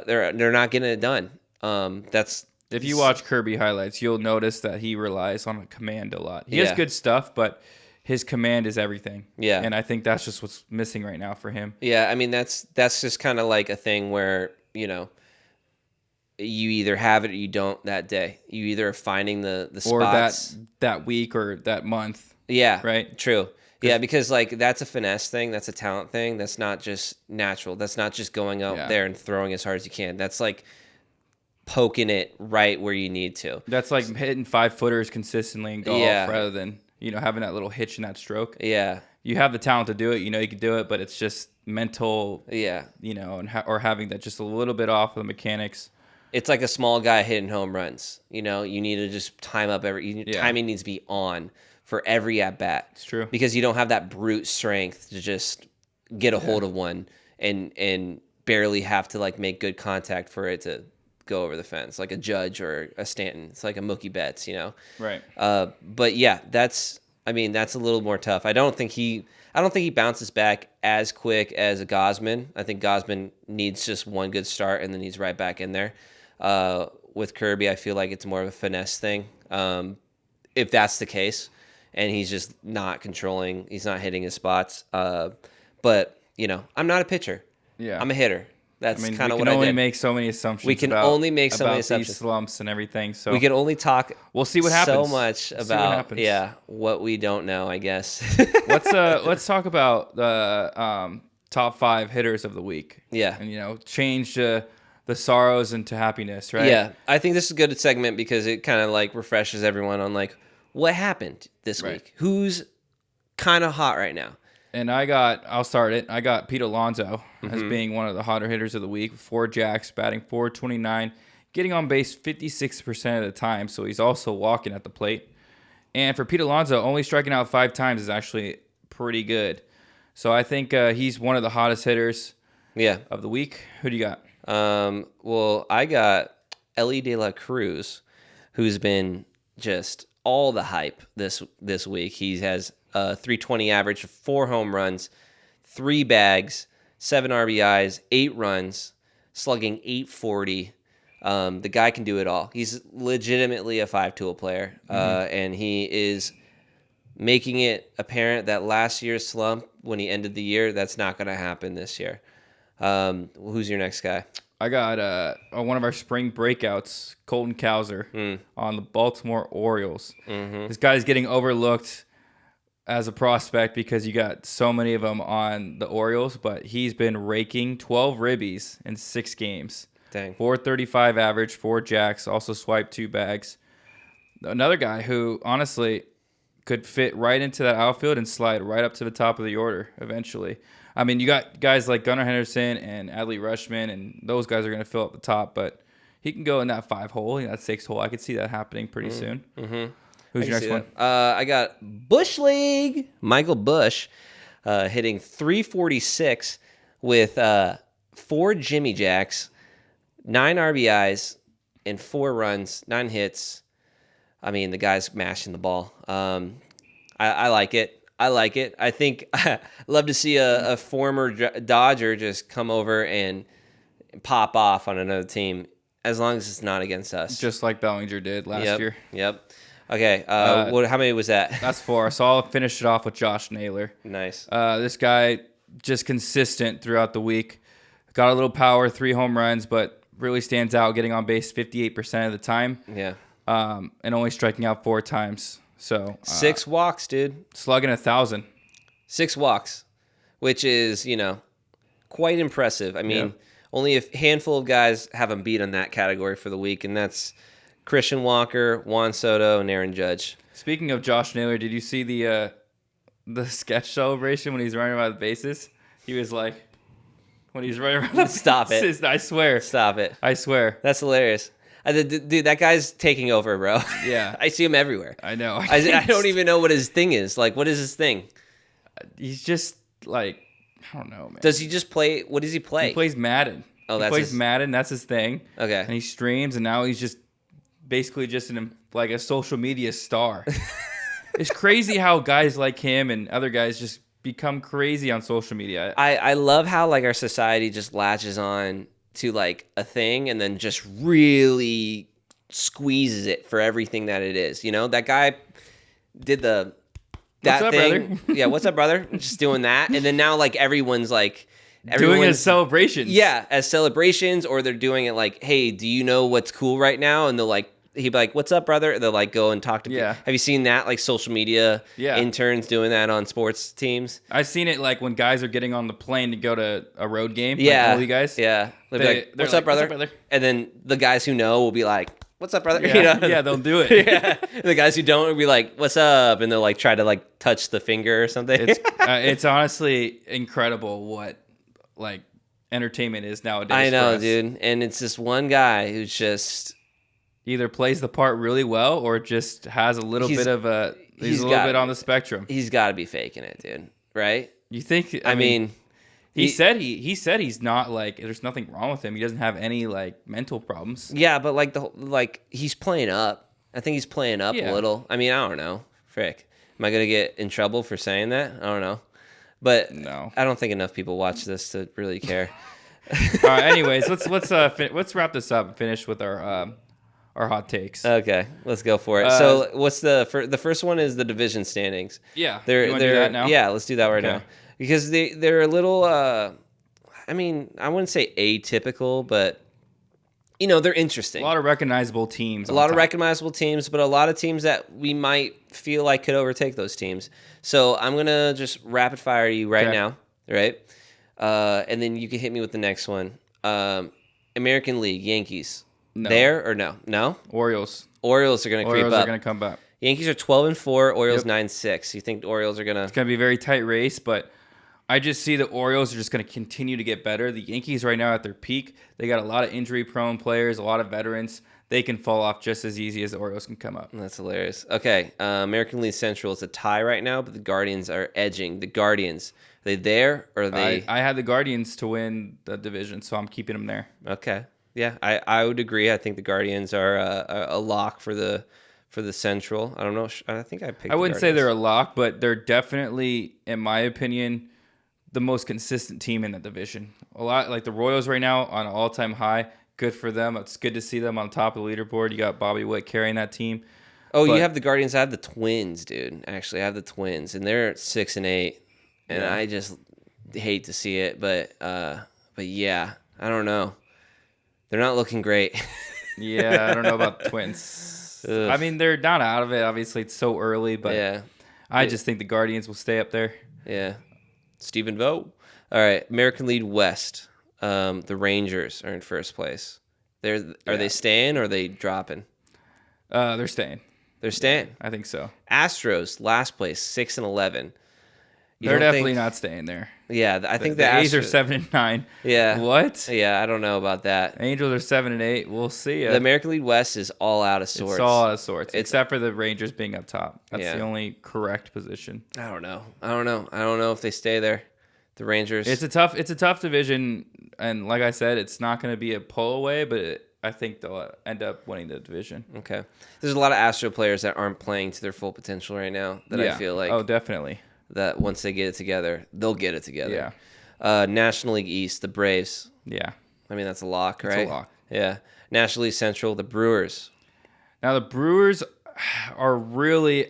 They're not getting it done. If you watch Kirby highlights, you'll notice that he relies on command a lot. He has good stuff, but his command is everything. Yeah. And I think that's just what's missing right now for him. Yeah, I mean, that's just kind of like a thing where, you either have it or you don't that day. You either are finding the spots. Or that week or that month. Yeah. Right? True. Yeah, because that's a finesse thing. That's a talent thing. That's not just natural. That's not just going out there and throwing as hard as you can. That's poking it right where you need to. That's like hitting 5-footers consistently in golf rather than having that little hitch in that stroke. Yeah. You have the talent to do it. You can do it, but it's just mental. Yeah. Or having that just a little bit off of the mechanics. It's like a small guy hitting home runs. You need to just time up timing needs to be on for every at bat. It's true. Because you don't have that brute strength to just get a hold of one and barely have to make good contact for it to go over the fence, like a Judge or a Stanton. It's like a Mookie Betts, Right. But yeah, that's a little more tough. I don't think he bounces back as quick as a Gausman. I think Gausman needs just one good start and then he's right back in there. With Kirby, I feel like it's more of a finesse thing. If that's the case, and he's just not controlling, he's not hitting his spots. But I'm not a pitcher. Yeah. I'm a hitter. That's I mean, kind we of can what I only did. make so many assumptions. We can about, only make so many about assumptions. these slumps and everything. So We can only talk. we'll see what So happens. much We'll see about what happens. what we don't know. I guess. Let's talk about the top 5 hitters of the week. Yeah. And change the sorrows into happiness, right? Yeah, I think this is a good segment because it kind of like refreshes everyone on like what happened this Right. week. Who's kind of hot right now? And I'll start it. I got Pete Alonso as being one of the hotter hitters of the week. 4 jacks, batting .429, getting on base 56% of the time. So he's also walking at the plate. And for Pete Alonso, only striking out 5 times is actually pretty good. So I think he's one of the hottest hitters Yeah. of the week. Who do you got? Well, I got Ellie De La Cruz, who's been just all the hype this week. He has a 320 average, 4 home runs, 3 bags, 7 RBIs, 8 runs, slugging .840. The guy can do it all. He's legitimately a 5-tool player, and he is making it apparent that last year's slump, when he ended the year, that's not going to happen this year. Who's your next guy? I got one of our spring breakouts, Colton Cowser, on the Baltimore Orioles. This guy's getting overlooked as a prospect because you got so many of them on the Orioles, but he's been raking 12 ribbies in 6 games. Dang. 435 average, 4 jacks, also swiped 2 bags. Another guy who, honestly, could fit right into that outfield and slide right up to the top of the order eventually. I mean, you got guys like Gunnar Henderson and Adley Rutschman, and those guys are going to fill up the top, but he can go in that 5 hole, that 6 hole. I could see that happening pretty soon. Who's your next one? I got Bush League. Michael Bush hitting .346 with 4 Jimmy Jacks, 9 RBIs, and 4 runs, 9 hits. I mean, the guy's mashing the ball. I like it. I think I'd love to see a former Dodger just come over and pop off on another team, as long as it's not against us. Just like Bellinger did last year. Yep. Okay. How many was that? That's 4. So I'll finish it off with Josh Naylor. Nice. This guy, just consistent throughout the week. Got a little power, 3 home runs, but really stands out, getting on base 58% of the time. Yeah. And only striking out 4 times. So 6 walks, dude. Slugging 1,000. 6 walks, which is, quite impressive. I mean, only a handful of guys have him beat on that category for the week, and that's Christian Walker, Juan Soto, and Aaron Judge. Speaking of Josh Naylor, did you see the sketch celebration when he's running around the bases? He was like, when he's running around the Stop bases, it. I swear. Stop it. I swear. That's hilarious. Dude, that guy's taking over, bro. Yeah. I see him everywhere. I know. I don't even know what his thing is. Like, what is his thing? He's just like, I don't know, man. Does he just play? What does he play? He plays Madden. Oh, he that's plays his- Madden. That's his thing. Okay. And he streams, and now he's just basically just like a social media star. It's crazy how guys like him and other guys just become crazy on social media. I love how like our society just latches on to like a thing and then just really squeezes it for everything that it is. That guy did that What's up, thing. brother? Yeah, what's up, brother? Just doing that, and then now like everyone's Doing his celebrations. Yeah, as celebrations, or they're doing it like, hey, do you know what's cool right now? And they'll like, he'd be like, what's up, brother? They'll like go and talk to people. Have you seen that? Like social media interns doing that on sports teams? I've seen it like when guys are getting on the plane to go to a road game. Yeah. Like, you guys. Yeah. They'll be like, what's up, brother? And then the guys who know will be like, what's up, brother? Yeah, yeah, they'll do it. Yeah. The guys who don't will be like, what's up? And they'll like try to like touch the finger or something. It's honestly incredible what like entertainment is nowadays. I know, for us. dude. And it's this one guy who's just either plays the part really well or just has a little bit of he's a little bit on the spectrum. He's got to be faking it, dude. Right? You think? I mean he said he's not like there's nothing wrong with him. He doesn't have any like mental problems. Yeah, but like he's playing up. I think he's playing up a little. I mean, I don't know. Frick. Am I gonna get in trouble for saying that? I don't know. But no, I don't think enough people watch this to really care. All right. Anyways, let's wrap this up and finish with our hot takes. Okay, let's go for it. So, what's the first one is the division standings. Yeah, they're do that now? Yeah, let's do that right now because they're a little. I mean, I wouldn't say atypical, but they're interesting. A lot of recognizable teams. A lot of recognizable teams, but a lot of teams that we might feel like could overtake those teams. So I'm going to just rapid fire you right now, right? And then you can hit me with the next one. American League, Yankees. No. There or no? No? Orioles. Orioles are going to creep up. Orioles are going to come back. Yankees are 12-4, Orioles 9-6. You think the Orioles are going to... It's going to be a very tight race, but I just see the Orioles are just going to continue to get better. The Yankees right now at their peak, they got a lot of injury-prone players, a lot of veterans. They can fall off just as easy as the Orioles can come up. That's hilarious. Okay, American League Central is a tie right now, but the Guardians are edging. The Guardians, are they there or are they... I had the Guardians to win the division, so I'm keeping them there. Okay. Yeah, I would agree. I think the Guardians are a lock for the Central. I don't know. I think I picked I wouldn't say they're a lock, but they're definitely, in my opinion, the most consistent team in the division. A lot like the Royals right now on an all-time high. Good for them. It's good to see them on top of the leaderboard. You got Bobby Witt carrying that team. Oh, you have the Guardians. I have the Twins, dude. Actually, I have the Twins, and they're 6-8, and I just hate to see it, but yeah, I don't know. They're not looking great. Yeah, I don't know about the Twins. I mean, they're not out of it. Obviously, it's so early, but I just think the Guardians will stay up there. Yeah. Stephen Vogt. All right, American League West. The Rangers are in first place. Are they staying or are they dropping? They're staying. They're staying. I think so. Astros last place, 6-11. They're definitely not staying there. Yeah, I think the the A's are Astros, 7-9. Yeah. What? Yeah, I don't know about that. Angels are 7-8. We'll see. The American League West is all out of sorts. It's all out of sorts, except for the Rangers being up top. That's the only correct position. I don't know. I don't know if they stay there. The Rangers. It's a tough division, and like I said, it's not going to be a pull away, but I think they'll end up winning the division. Okay. There's a lot of Astro players that aren't playing to their full potential right now that I feel like. Oh, definitely. That once they get it together, they'll get it together. Yeah. National League East, the Braves. Yeah. I mean, that's a lock, right? It's a lock. Yeah. National League Central, the Brewers. Now, the Brewers are really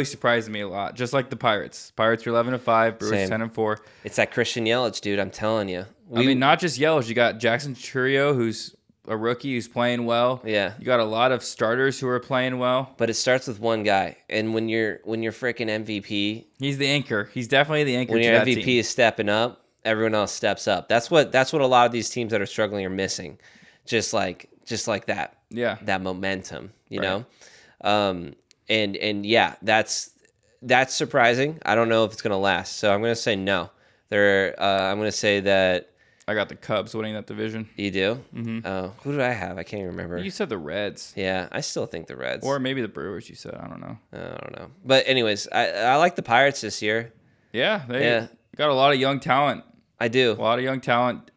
surprising me a lot, just like the Pirates. Pirates are 11-5, Brewers 10-4. It's that Christian Yelich, dude. I'm telling you. I mean, not just Yelich. You got Jackson Churio, who's a rookie who's playing well. Yeah. You got a lot of starters who are playing well. But it starts with one guy, and when you're freaking MVP, he's the anchor. He's definitely the anchor. When to your that MVP team. is stepping up, everyone else steps up. That's what a lot of these teams that are struggling are missing. Just like that. Yeah. That momentum, you know. And yeah, that's surprising. I don't know if it's going to last. So I'm going to say no. I'm going to say that I got the Cubs winning that division. You do? Mm-hmm. Who did I have? I can't even remember. You said the Reds. Yeah, I still think the Reds. Or maybe the Brewers, you said. I don't know. I don't know. But anyways, I like the Pirates this year. Yeah, they got a lot of young talent. I do. A lot of young talent.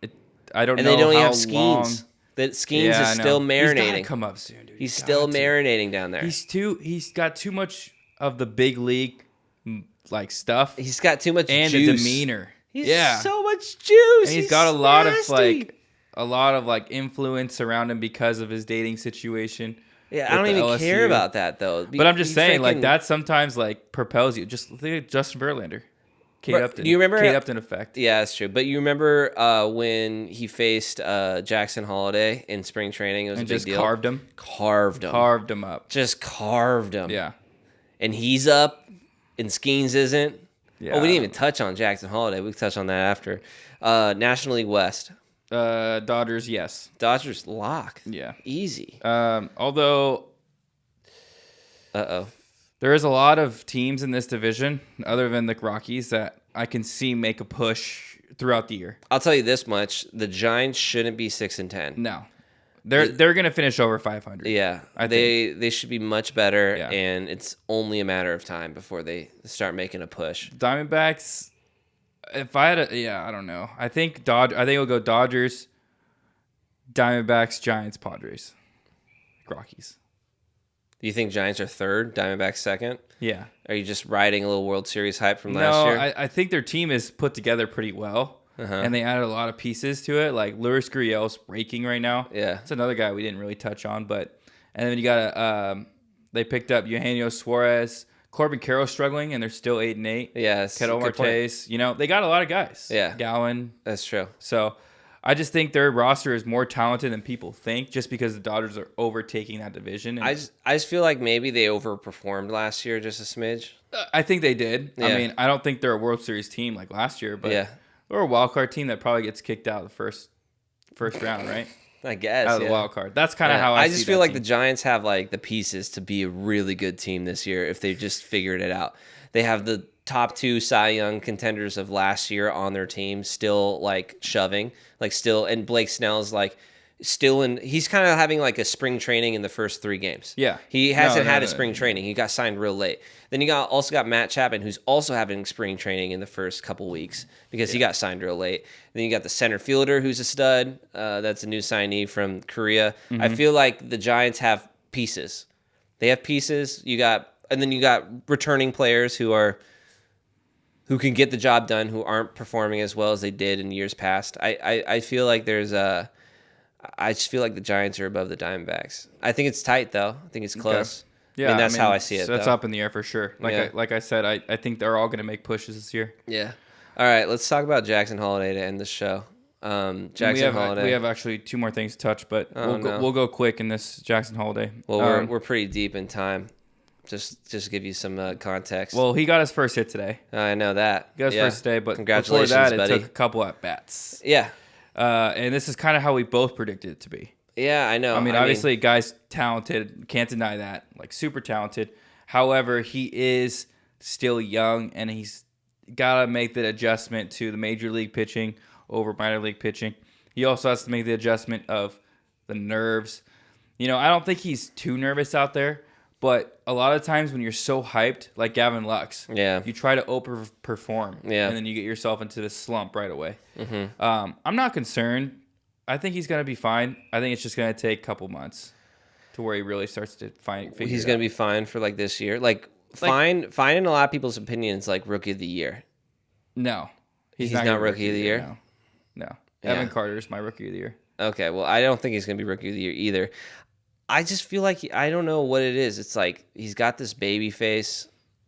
I don't know how long. And they don't even have Skeens. That Skeens is still marinating. He's gotta come up soon, dude. He's still marinating down there. He's got too much of the big league like stuff. He's got too much and juice. The demeanor. He's so much juice. And he's got a lot of influence around him because of his dating situation. Yeah, I don't even care about that though. But I'm just saying, like that sometimes like propels you. Just think of Justin Verlander. Kate Upton. Do you remember Kate Upton effect? Yeah, that's true. But you remember when he faced Jackson Holiday in spring training? It was a big deal. Carved him. Carved him up. Just carved him. Yeah. And he's up, and Skeens isn't. Yeah. Oh, we didn't even touch on Jackson Holiday. We can touch on that after. National League West. Dodgers, yes. Dodgers lock. Yeah. Easy. Although. There is a lot of teams in this division, other than the Rockies, that I can see make a push throughout the year. I'll tell you this much: the Giants shouldn't be 6-10. No, they're gonna finish over 500. Yeah, they should be much better, and it's only a matter of time before they start making a push. Diamondbacks. If I had I don't know. I think it'll go Dodgers, Diamondbacks, Giants, Padres, Rockies. Do you think Giants are third, Diamondbacks second? Yeah. Are you just riding a little World Series hype from last year? No, I think their team is put together pretty well, and they added a lot of pieces to it. Like Luis Gurriel's raking right now. Yeah, it's another guy we didn't really touch on, and then you got they picked up Eugenio Suarez, Corbin Carroll's struggling, and they're still 8-8. Yes. Ketel good point. Martes, they got a lot of guys. Yeah. Gowan. That's true. So I just think their roster is more talented than people think, just because the Dodgers are overtaking that division. And I just feel like maybe they overperformed last year just a smidge. I think they did. Yeah. I mean, I don't think they're a World Series team like last year, but Yeah. they're a wild card team that probably gets kicked out of the first round, right? I guess. Out of the wild card. That's kind of how I see just feel that like team. the Giants have like the pieces to be a really good team this year if they just figured it out. They have the top 2 Cy Young contenders of last year on their team still like shoving, like still, and Blake Snell's like still in. He's kind of having like a spring training in the first 3 games. Yeah. He hasn't had a spring training. He got signed real late. Then you also got Matt Chapman, who's also having spring training in the first couple weeks because he got signed real late. Then you got the center fielder, who's a stud. That's a new signee from Korea. I feel like the Giants have pieces. They have pieces. And then you got returning players who can get the job done, who aren't performing as well as they did in years past. I feel like I just feel like the Giants are above the Diamondbacks. I think it's tight though. I think it's close. Yeah, I mean, that's how I see it. That's though. up in the air for sure. Like I said, I think they're all going to make pushes this year. Yeah. All right, let's talk about Jackson Holiday to end the show. Jackson Holiday. We have actually 2 more things to touch, but we'll go quick in this Jackson Holiday. Well, we're pretty deep in time. Just to give you some context. Well, he got his first hit today. I know that. He got his first day, but congratulations, before that, buddy. it took a couple at bats. Yeah. And this is kind of how we both predicted it to be. Yeah, I know. I mean, obviously, guy's talented. Can't deny that. Like, super talented. However, he is still young, and he's got to make the adjustment to the major league pitching over minor league pitching. He also has to make the adjustment of the nerves. I don't think he's too nervous out there, but a lot of times when you're so hyped, like Gavin Lux, you try to overperform, and then you get yourself into this slump right away. I'm not concerned. I think he's going to be fine. I think it's just going to take a couple months to where he really starts to figure He's it going out. to be fine for like this year. Fine in a lot of people's opinions, like rookie of the year. No. He's not not gonna be rookie of the year? No. Yeah. Evan Carter is my rookie of the year. Okay, well, I don't think he's going to be rookie of the year either. I just feel like I don't know what it is. It's like he's got this baby face.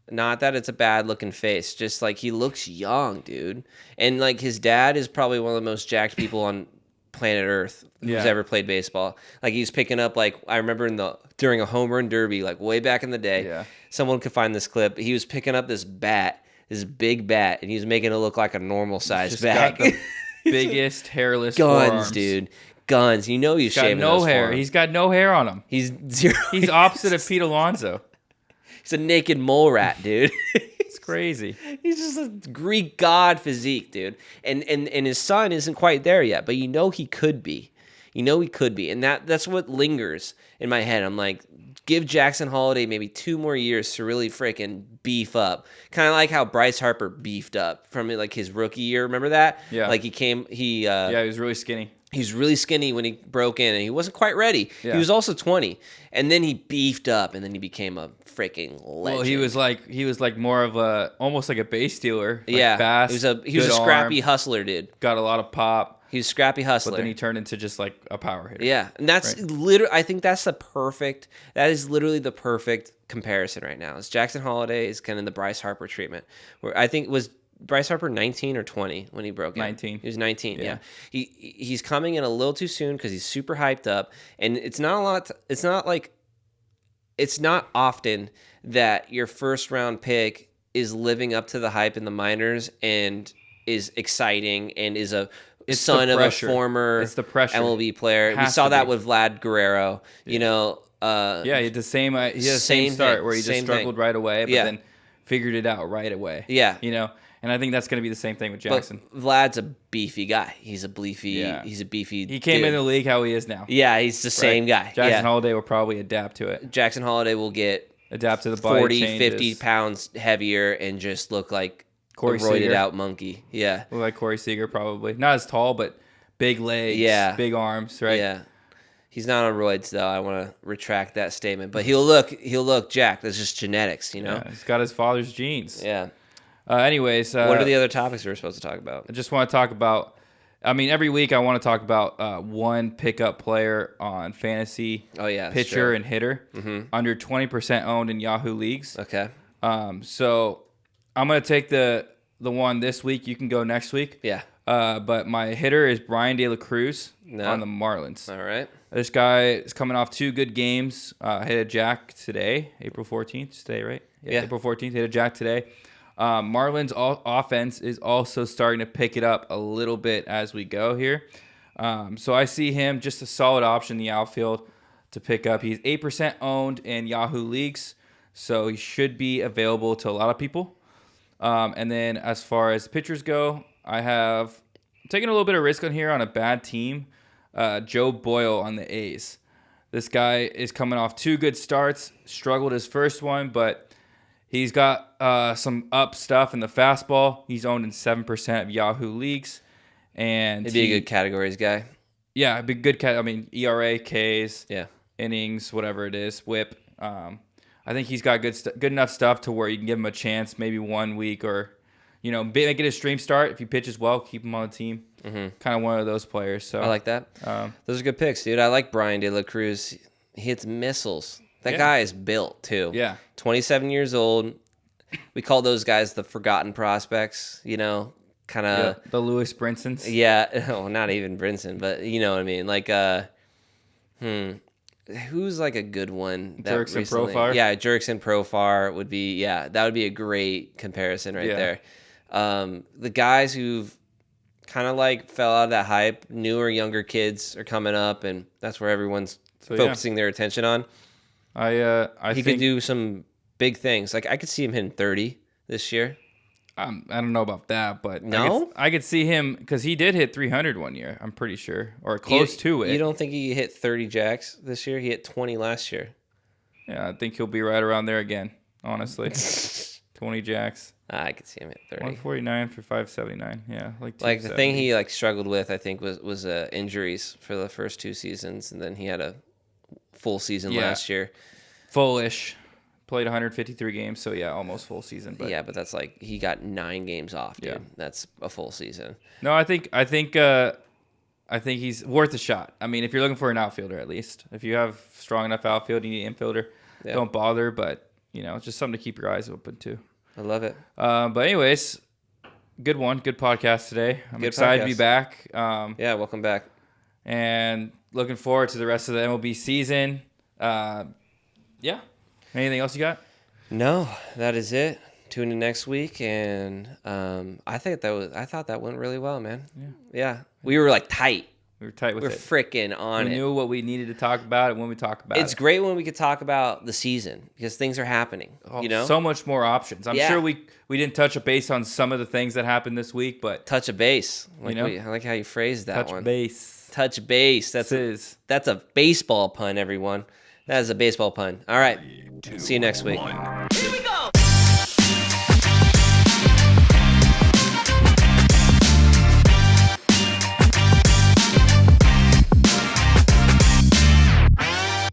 Not that it's a bad looking face, just like he looks young, dude. And like his dad is probably one of the most jacked people on planet Earth who's ever played baseball. Like he's picking up, like I remember during a home run derby, like way back in the day. Someone could find this clip. He was picking up this big bat, and he was making it look like a normal size bat. Got the biggest hairless guns, forearms. dude. Guns. You know he's shaving no those hair. forearms. He's got no hair on him. He's zero. He's opposite of Pete Alonso. He's a naked mole rat, dude. It's crazy. He's just a Greek god physique, dude. And his son isn't quite there yet, but he could be. And that's what lingers in my head. I'm like, give Jackson Holiday maybe 2 more years to really freaking beef up. Kind of like how Bryce Harper beefed up from like his rookie year. Remember that? Yeah. Like he was really skinny. He was really skinny when he broke in, and he wasn't quite ready. Yeah. He was also 20, and then he beefed up, and then he became a freaking legend. Well, he was like more of almost like a base stealer. Like yeah, fast, he was a scrappy arm, hustler, dude. got a lot of pop. He was a scrappy hustler. But then he turned into just like a power hitter. Yeah, and that's I think that is literally the perfect comparison right now. Is Jackson Holiday is kind of the Bryce Harper treatment, where I think was Bryce Harper 19 or 20 when he broke in? 19. He was 19, yeah. He's coming in a little too soon because he's super hyped up, and it's not often that your first round pick is living up to the hype in the minors and is exciting and is a son of a former MLB player. We saw that with Vlad Guerrero. You know, he had the same. He had the same start where he just struggled right away, but then figured it out right away. Yeah, you know. And I think that's going to be the same thing with Jackson. But Vlad's a beefy guy. He's a beefy. He came dude. in the league how he is now. Yeah, he's the same guy. Jackson Holiday will probably adapt to it. Jackson Holiday will adapt to the body 40, changes. 50 pounds heavier and just look like Corey a roided Seager. out monkey. Yeah. Look like Corey Seager probably. Not as tall, but big legs, big arms, right? Yeah. He's not on roids though. I want to retract that statement. But he'll look jacked. That's just genetics, you know? Yeah, he's got his father's genes. Yeah. Anyways, what are the other topics we're supposed to talk about? I just want to talk about. I mean, every week I want to talk about one pickup player on fantasy. Oh yeah, pitcher and hitter under 20% owned in Yahoo leagues. Okay. So I'm gonna take the one this week. You can go next week. Yeah. But my hitter is Brian De La Cruz No. on the Marlins. All right. This guy is coming off 2 good games. Hit a jack today, April 14th. It's today, right? Yeah. April 14th. Hit a jack today. Marlins offense is also starting to pick it up a little bit as we go here. So I see him just a solid option in the outfield to pick up. He's 8% owned in Yahoo leagues, so he should be available to a lot of people. And then as far as pitchers go, I'm taking a little bit of risk on here on a bad team. Joe Boyle on the A's. This guy is coming off 2 good starts, struggled his first one, but he's got some up stuff in the fastball. He's owned in 7% of Yahoo leagues. And He'd be a good categories guy. Yeah, it'd be good cat. I mean, ERA, Ks, Yeah. innings, whatever it is, WHIP. I think he's got good enough stuff to where you can give him a chance, maybe 1 week, or make it a stream start. If he pitches well, keep him on the team. Mm-hmm. Kind of one of those players. So I like that. Those are good picks, dude. I like Brian De La Cruz. He hits missiles. That guy is built too. Yeah. 27 years old. We call those guys the forgotten prospects. Kind of the Lewis Brinsons. Yeah. Oh, not even Brinson, but you know what I mean. Like, who's like a good one? Jurickson Profar. Yeah, Jurickson Profar would be. Yeah, that would be a great comparison right there. The guys who've kind of like fell out of that hype, newer, younger kids are coming up, and that's where everyone's focusing their attention on. I he think could do some big things. Like I could see him hitting 30 this year. I don't know about that, but no, I could see him because he did hit 300 one year. I'm pretty sure, or close to it. You don't think he hit 30 jacks this year? He hit 20 last year. Yeah, I think he'll be right around there again. Honestly, 20 jacks. I could see him hit 30. 149 for 579. Yeah, like the thing he struggled with, I think, was injuries for the first 2 seasons, and then he had a full season last year. Fullish. Played 153 games, so yeah, almost full season. But yeah, but that's like he got 9 games off, dude. Yeah. That's a full season. No, I think he's worth a shot. I mean, if you're looking for an outfielder, at least if you have strong enough outfield, you need an infielder. Yeah. Don't bother, but it's just something to keep your eyes open to. I love it. But anyways, good podcast today. I'm excited to be back. Yeah, welcome back. And looking forward to the rest of the MLB season. Yeah. Anything else you got? No, that is it. Tune in next week, and I thought that went really well, man. Yeah. We were like tight. We were tight with it. We're freaking on it. We knew what we needed to talk about and when we talk about it. It's great when we could talk about the season because things are happening. So much more options. I'm sure we didn't touch a base on some of the things that happened this week, but touch a base. I like how you phrased that one. Touch base. That's a baseball pun, everyone. That is a baseball pun. All right. 3, 2, see you next week. 1.